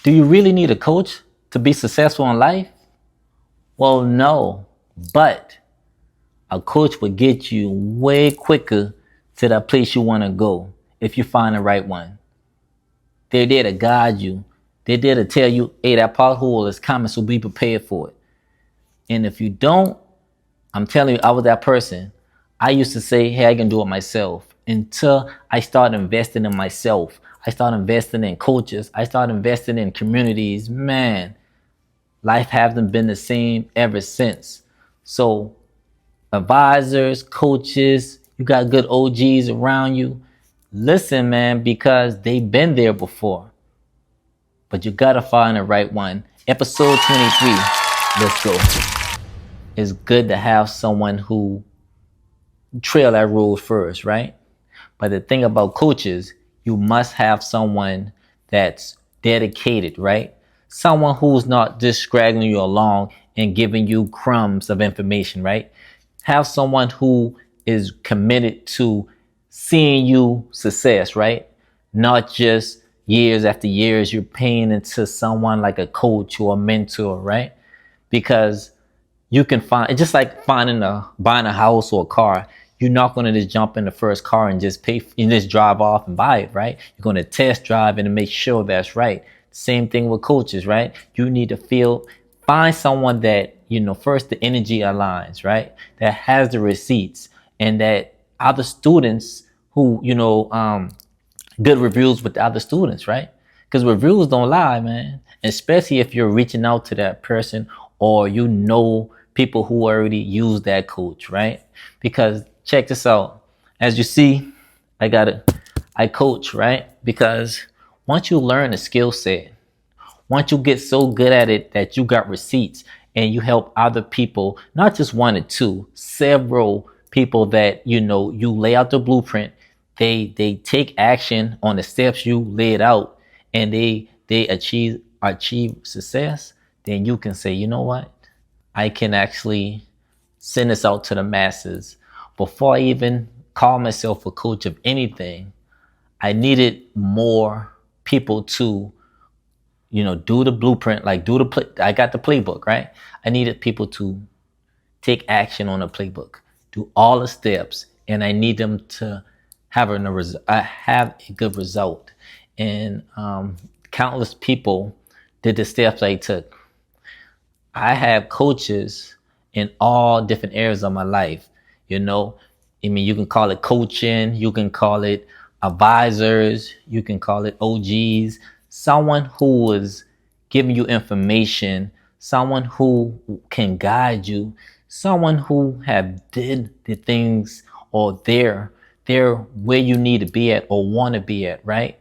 Do you really need a coach to be successful in life? Well, no, but a coach will get you way quicker to that place you want to go if you find the right one. They're there to guide you. They're there to tell you, hey, that pothole is coming, so be prepared for it. And if you don't, I'm telling you, I was that person. I used to say, hey, I can do it myself until I started investing in myself. I started investing in coaches. I started investing in communities. Man, life hasn't been the same ever since. So advisors, coaches, you got good OGs around you. Listen, man, because they've been there before. But you gotta find the right one. Episode 23. Let's go. It's good to have someone who trail that road first, right? But the thing about coaches, you must have someone that's dedicated, right? Someone who's not just straggling you along and giving you crumbs of information, right? Have someone who is committed to seeing you success, right? Not just years after years you're paying into someone like a coach or a mentor, right? Because you can find it's just like buying a house or a car. You're not going to just jump in the first car and just pay and just drive off and buy it, right? You're going to test drive it and make sure that's right. Same thing with coaches, right? You need to find someone that, first the energy aligns, right? That has the receipts and that other students who, good reviews with the other students, right? Because reviews don't lie, man. Especially if you're reaching out to that person or people who already use that coach, right? Because check this out. As you see, I coach, right? Because once you learn a skill set, once you get so good at it that you got receipts and you help other people, not just one or two, several people that, you lay out the blueprint, they take action on the steps you laid out and they achieve success, then you can say, you know what? I can actually send this out to the masses. Before I even call myself a coach of anything, I needed more people to, do the blueprint, like I got the playbook, right? I needed people to take action on the playbook, do all the steps, and I need them to have a good result. And countless people did the steps I took. I have coaches in all different areas of my life. You can call it coaching, you can call it advisors, you can call it OGs, someone who is giving you information, someone who can guide you, someone who have did the things or they're where you need to be at or want to be at, right?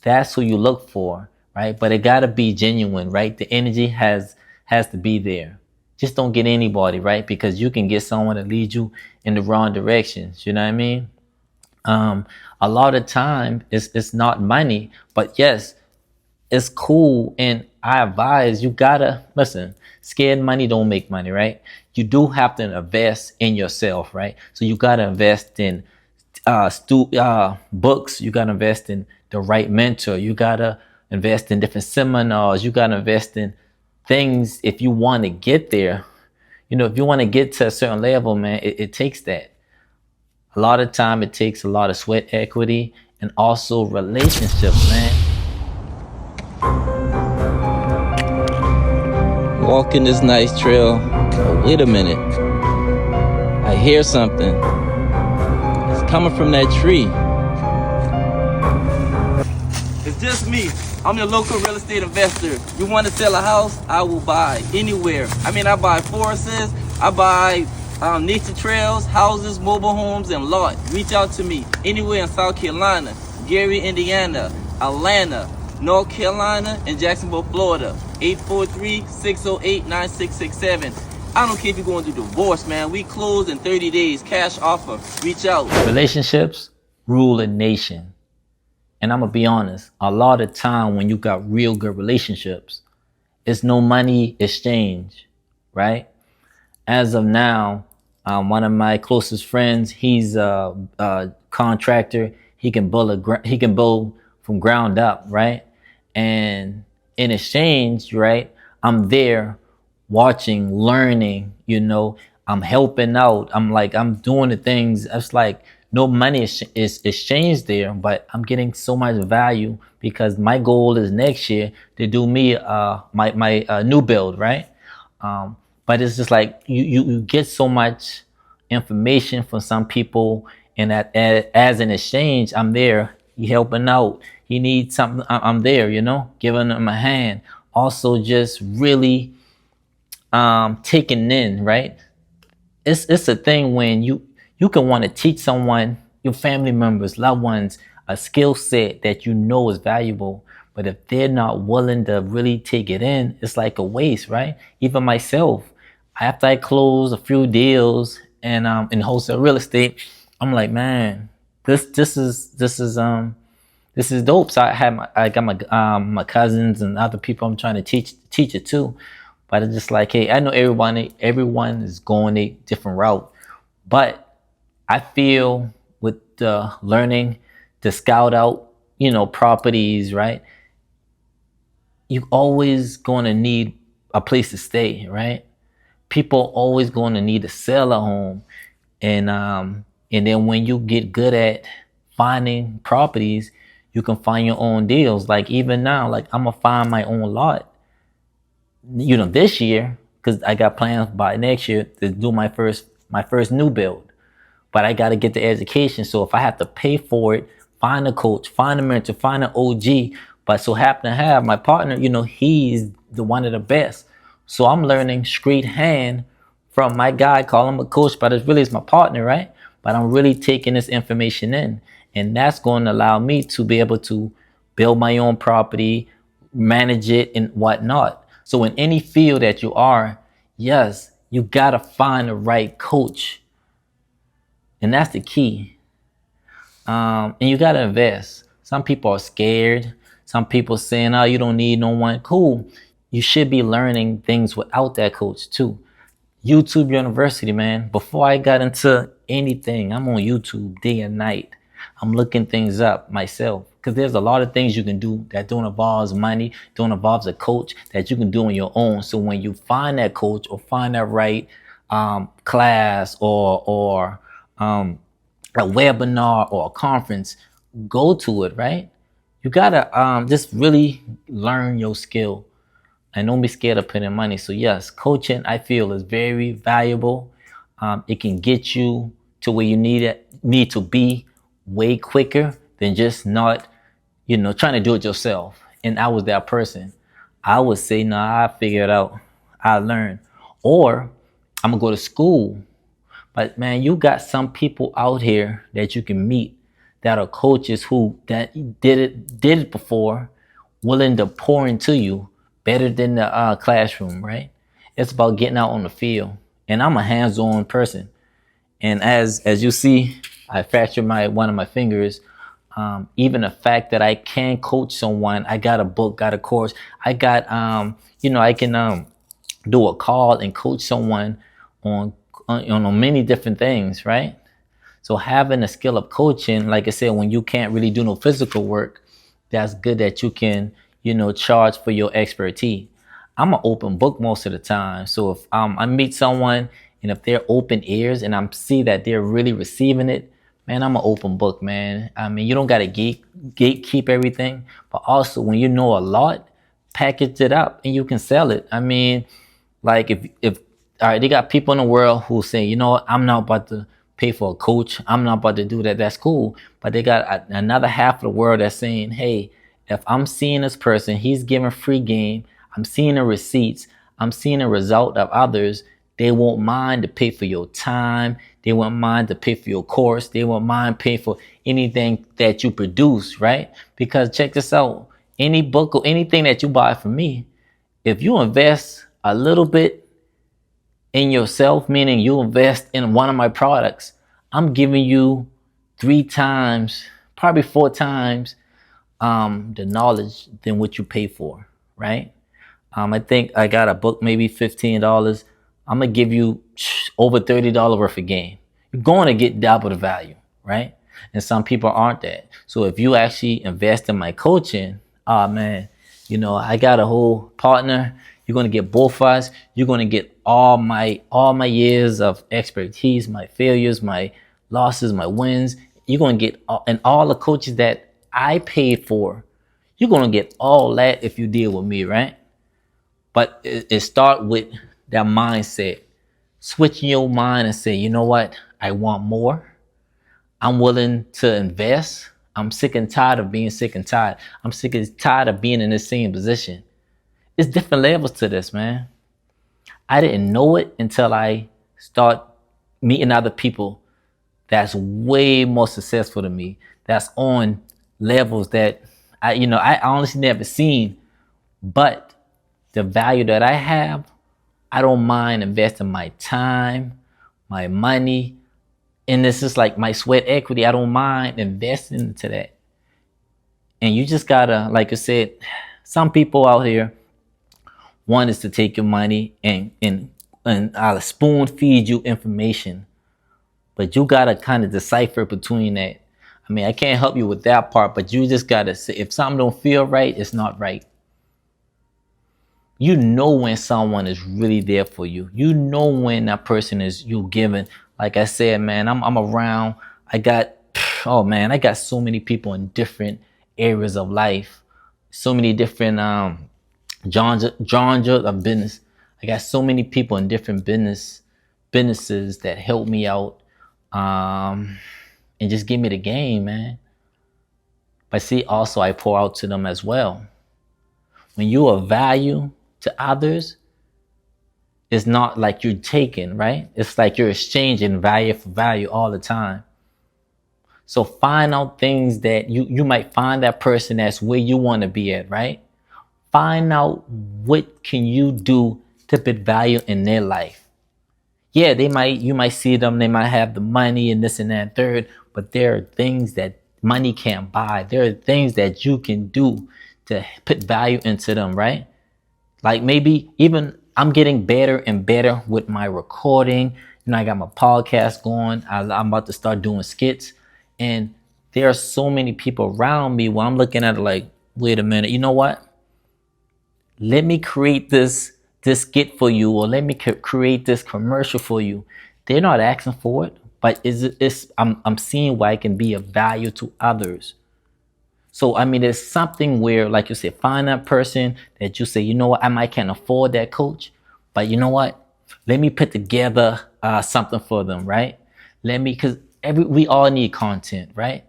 That's who you look for, right? But it got to be genuine, right? The energy has to be there. Just don't get anybody, right? Because you can get someone to lead you in the wrong directions. You know what I mean? A lot of time it's not money, but yes, it's cool. And I advise you gotta listen. Scared money don't make money, right? You do have to invest in yourself, right? So you gotta invest in books. You gotta invest in the right mentor. You gotta invest in different seminars. You gotta invest in things if you want to get there. If you want to get to a certain level, man, it takes that. A lot of time it takes a lot of sweat equity and also relationships, man. Walking this nice trail. Oh, wait a minute. I hear something. It's coming from that tree. It's just me. I'm your local real estate investor. You want to sell a house? I will buy anywhere. I buy forests, I buy nature trails, houses, mobile homes, and lot. Reach out to me anywhere in South Carolina, Gary, Indiana, Atlanta, North Carolina, and Jacksonville, Florida. 843-608-9667. I don't care if you're going through divorce, man. We close in 30 days. Cash offer. Reach out. Relationships rule a nation. And I'm going to be honest, a lot of time when you got real good relationships, it's no money exchange, right? As of now, one of my closest friends, he's a contractor. He can build from ground up, right? And in exchange, right, I'm there watching, learning, I'm helping out. I'm doing the things. It's like no money is exchanged there, but I'm getting so much value because my goal is next year to do me my new build, right? But it's just like you get so much information from some people, and that as an exchange, I'm there. He helping out. He needs something. I'm there. Giving him a hand. Also, just really taking in, right? It's a thing when you can want to teach someone, your family members, loved ones, a skill set that is valuable, but if they're not willing to really take it in, it's like a waste, right? Even myself, after I close a few deals and in wholesale real estate, I'm like, man, this is dope. So I got my cousins and other people I'm trying to teach it to. But it's just like, hey, I know everyone is going a different route. But I feel with the learning to scout out, properties, right? You always going to need a place to stay, right? People always going to need to sell a home. And then when you get good at finding properties, you can find your own deals. Like even now, like I'm gonna find my own lot, this year, because I got plans by next year to do my first new build. But I got to get the education. So if I have to pay for it, find a coach, find a mentor, find an OG, but so happen to have my partner, he's the one of the best. So I'm learning street hand from my guy, call him a coach, but it really is my partner, right? But I'm really taking this information in. And that's going to allow me to be able to build my own property, manage it, and whatnot. So in any field that you are, yes, you got to find the right coach. And that's the key. And you got to invest. Some people are scared. Some people saying, oh, you don't need no one. Cool. You should be learning things without that coach too. YouTube University, man. Before I got into anything, I'm on YouTube day and night. I'm looking things up myself because there's a lot of things you can do that don't involve money, don't involve a coach that you can do on your own. So when you find that coach or find that right class or a webinar or a conference, go to it, right? You gotta just really learn your skill and don't be scared of putting money. So yes, coaching I feel is very valuable. It can get you to where you need to be way quicker than just not, trying to do it yourself. And I was that person. I would say, nah, I figure it out. I learn. Or I'm gonna go to school. But man, you got some people out here that you can meet that are coaches who that did it before, willing to pour into you better than the classroom, right? It's about getting out on the field. And I'm a hands-on person. And as you see, I fractured one of my fingers. Even the fact that I can coach someone, I got a book, got a course, I got I can do a call and coach someone on many different things, right? So having a skill of coaching, like I said, when you can't really do no physical work, that's good that you can, charge for your expertise. I'm an open book most of the time. So if I meet someone and if they're open ears and I see that they're really receiving it, man, I'm an open book, man. I mean, you don't got to gatekeep everything, but also when you know a lot, package it up and you can sell it. I mean, like if all right, they got people in the world who say, what, I'm not about to pay for a coach. I'm not about to do that. That's cool. But they got another half of the world that's saying, hey, if I'm seeing this person, he's giving free game. I'm seeing the receipts. I'm seeing the result of others. They won't mind to pay for your time. They won't mind to pay for your course. They won't mind pay for anything that you produce, right? Because check this out. Any book or anything that you buy from me, if you invest a little bit in yourself, meaning you invest in one of my products, I'm giving you 3 times, probably 4 times the knowledge than what you pay for, right? I think I got a book, maybe $15. I'm gonna give you over $30 worth of game. You're going to get double the value, right? And some people aren't that. So if you actually invest in my coaching, man, I got a whole partner. You're gonna get both of us. You're gonna get all my years of expertise, my failures, my losses, my wins. You're gonna get and all the coaches that I paid for. You're gonna get all that if you deal with me, right? But it start with that mindset. Switching your mind and say, you know what? I want more. I'm willing to invest. I'm sick and tired of being sick and tired. I'm sick and tired of being in the same position. It's different levels to this, man. I didn't know it until I start meeting other people that's way more successful than me. That's on levels that I honestly never seen. But the value that I have, I don't mind investing my time, my money, and this is like my sweat equity. I don't mind investing into that. And you just gotta, like I said, some people out here want is to take your money and I'll spoon feed you information, but you gotta kind of decipher between that. I mean, I can't help you with that part, but you just gotta say if something don't feel right, it's not right. You know when someone is really there for you. You know when that person is you giving. Like I said, man, I'm around. I got oh man, I got so many people in different areas of life, so many different genres of business. I got so many people in different businesses that help me out, and just give me the game, man. But see, also I pour out to them as well. When you are value to others, it's not like you're taking, right? It's like you're exchanging value for value all the time. So find out things that you might find that person that's where you want to be at, right? Find out what can you do to put value in their life. Yeah, you might see them, they might have the money and this and that and third, but there are things that money can't buy. There are things that you can do to put value into them, right? Like maybe even I'm getting better and better with my recording. I got my podcast going. I'm about to start doing skits. And there are so many people around me where I'm looking at it like, wait a minute, you know what? Let me create this skit for you, or let me create this commercial for you. They're not asking for it, but I'm seeing why it can be of value to others. So I mean, there's something where, like you said, find that person that you say, you know what, I might can't afford that coach, but you know what, let me put together something for them, right? Because we all need content, right?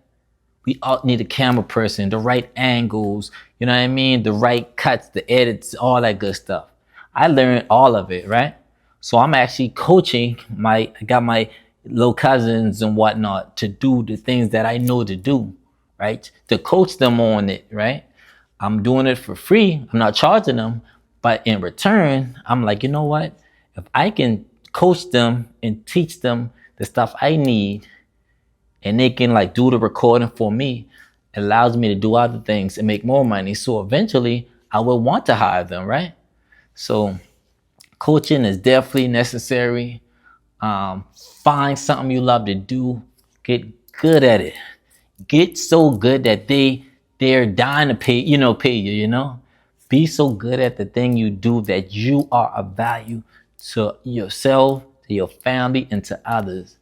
We all need a camera person, the right angles, you know what I mean? The right cuts, the edits, all that good stuff. I learned all of it, right? So I'm actually coaching I got my little cousins and whatnot to do the things that I know to do, right? To coach them on it, right? I'm doing it for free. I'm not charging them, but in return, I'm like, you know what? If I can coach them and teach them the stuff I need, and they can like do the recording for me, it allows me to do other things and make more money. So eventually I will want to hire them, right? So coaching is definitely necessary. Find something you love to do. Get good at it. Get so good that they're dying to pay you. Be so good at the thing you do that you are of value to yourself, to your family, and to others.